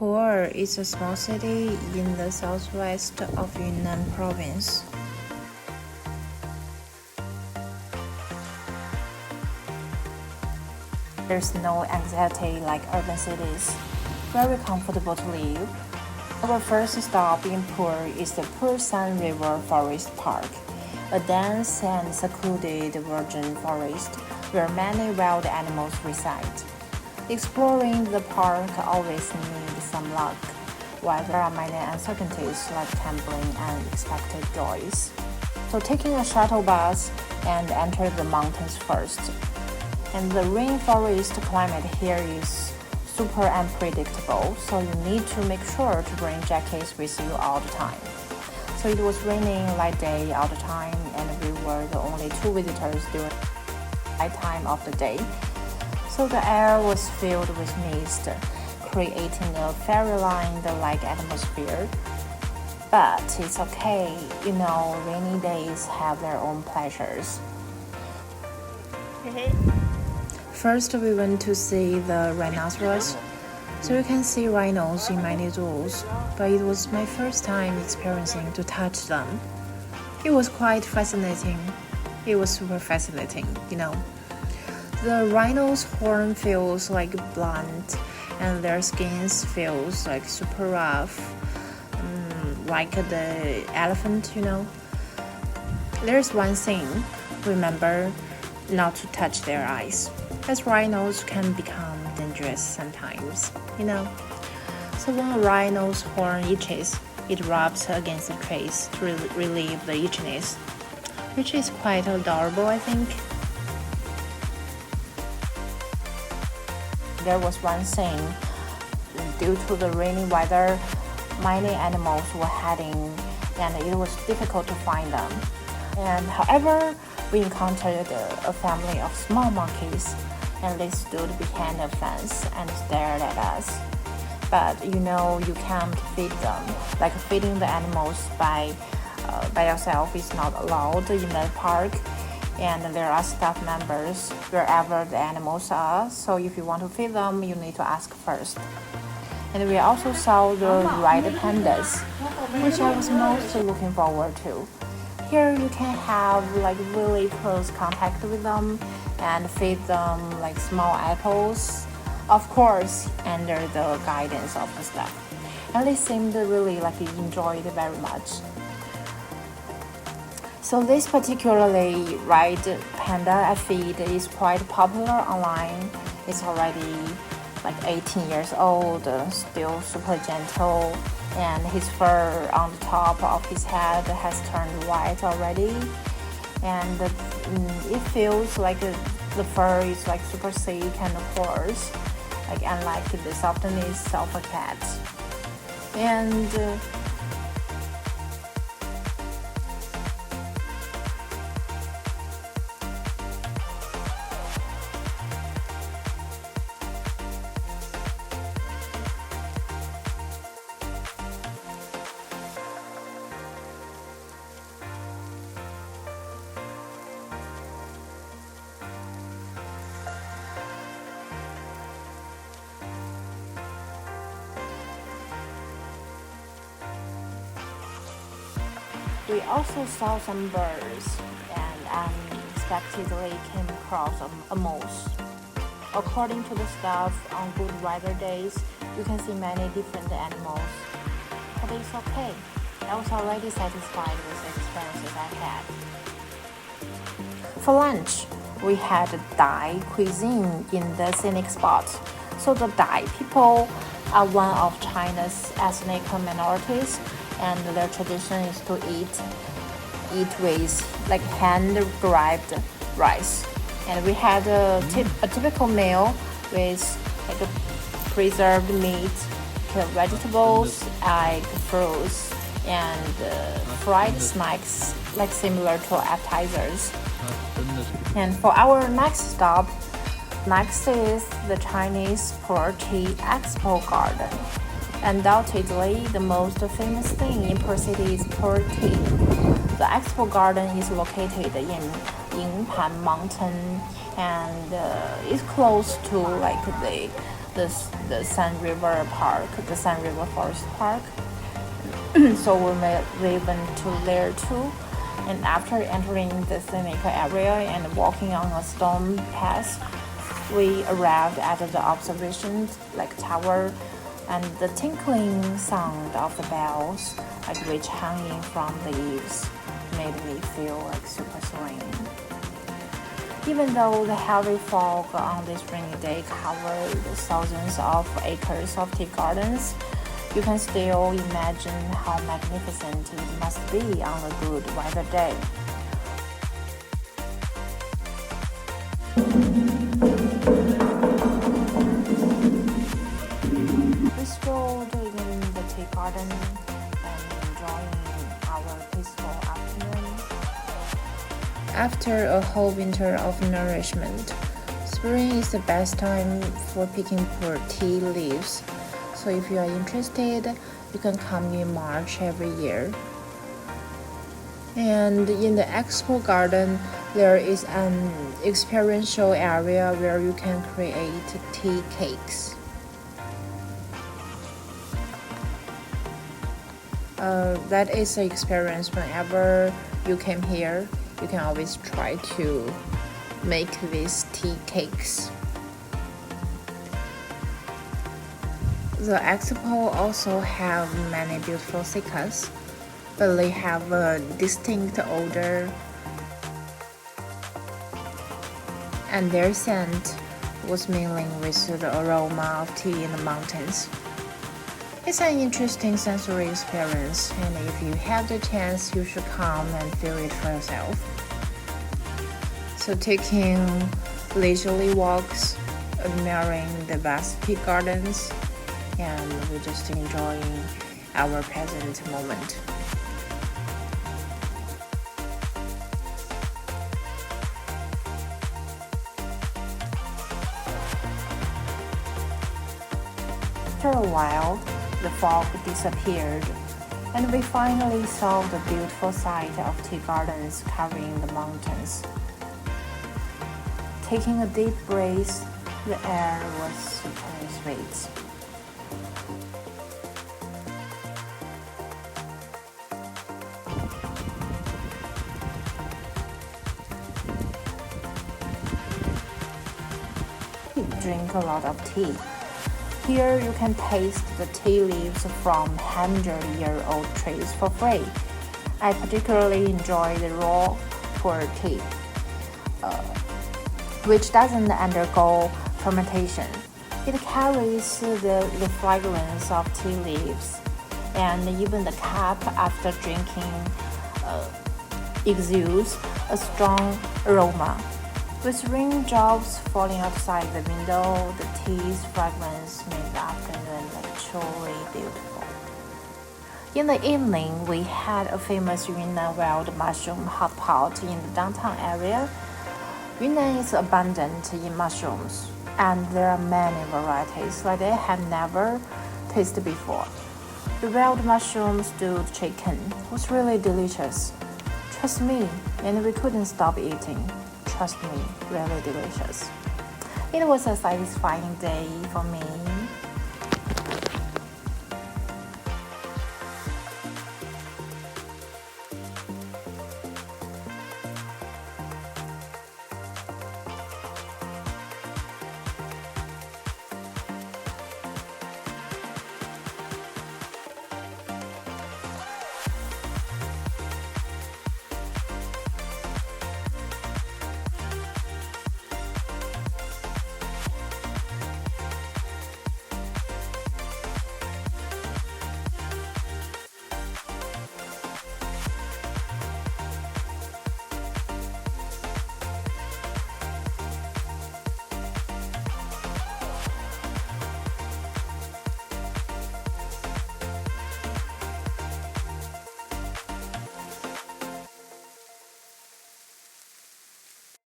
Puer is a small city in the southwest of Yunnan Province. There's no anxiety like urban cities. Very comfortable to live. Our first stop in Puer is the Puer River Forest Park, a dense and secluded virgin forest where many wild animals reside. Exploring the park always needs some luck, while there are many uncertainties like gambling and unexpected joys. So taking a shuttle bus and enter the mountains first. And the rainforest climate here is super unpredictable, so you need to make sure to bring jackets with you all the time. So it was raining light day all the time, and we were the only two visitors during the night time of the day. So the air was filled with mist, creating a fairyland-like atmosphere. But it's okay, rainy days have their own pleasures. First, we went to see the rhinoceros. So you can see rhinos in many zoos, but it was my first time experiencing to touch them. It was quite fascinating. It was super fascinating. The rhino's horn feels like blunt, and their skins feels like super rough, like the elephant. There's one thing, remember not to touch their eyes, as rhinos can become dangerous sometimes. So when a rhino's horn itches, it rubs against the trees to relieve the itchiness, which is quite adorable, I think. There was one thing, due to the rainy weather, many animals were hiding and it was difficult to find them. And however, we encountered a family of small monkeys, and they stood behind a fence and stared at us. But you can't feed them. Like feeding the animals by yourself is not allowed in the park. And there are staff members wherever the animals are, so if you want to feed them, you need to ask first. And we also saw the RED pandas, which I was most looking forward to. Here you can have really close contact with them and feed them small apples, of course under the guidance of the staff. And they seemed really enjoy it very much. So this particularly RED panda feed is quite popular online. It's already 18 years old, still super gentle, and his fur on the top of his head has turned white already. And it feels like the fur is super thick and coarse, unlike the softness of a cat. And we also saw some birds and unexpectedly came across a moose. According to the staff, on good weather days, you can see many different animals. But it's okay. I was already satisfied with the experiences I had. For lunch, we had Thai cuisine in the scenic spot. So the Thai people are one of China's ethnic minorities, and their tradition is to eat with hand-derived rice. And we had a typical meal with preserved meat, vegetables, egg, fruits, and fried snacks similar to appetizers. And for our next stop, next is the Chinese Puer Tea Expo Garden. Undoubtedly, the most famous thing in Puer City is Puer Tea. The Expo Garden is located in Yingpan Mountain and is close to the the Sun River Park, the Sun River Forest Park. So we went to there too. And after entering the scenic area and walking on a stone path, we arrived at the observation tower, and the tinkling sound of the bells, which hanging from the eaves, made me feel super serene. Even though the heavy fog on this rainy day covered thousands of acres of tea gardens, you can still imagine how magnificent it must be on a good weather day. We strolled in the tea garden and enjoying our peaceful afternoon. After a whole winter of nourishment, spring is the best time for picking Puer tea leaves. So if you are interested, you can come in March every year. And in the Expo garden, there is an experiential area where you can create tea cakes. That is an experience whenever you came here. You can always try to make these tea cakes. The Expo also have many beautiful cichas, but they have a distinct odor, and their scent was mingling with the aroma of tea in the mountains. It's an interesting sensory experience, and if you have the chance, you should come and feel it for yourself. So taking leisurely walks, admiring the vast tea gardens, and we're just enjoying our present moment. After a while, the fog disappeared, and we finally saw the beautiful sight of tea gardens covering the mountains. Taking a deep breath, the air was super sweet. Drink a lot of tea. Here you can taste the tea leaves from 100-year-old trees for free. I particularly enjoy the raw Puer tea, which doesn't undergo fermentation. It carries the fragrance of tea leaves, and even the cup after drinking exudes a strong aroma. With raindrops falling outside the window, the tea's fragrance made the afternoon truly beautiful. In the evening, we had a famous Yunnan wild mushroom hot pot in the downtown area. Yunnan is abundant in mushrooms, and there are many varieties that I had never tasted before. The wild mushroom stewed chicken was really delicious. Trust me, and we couldn't stop eating. Trust me, really delicious. It was a satisfying day for me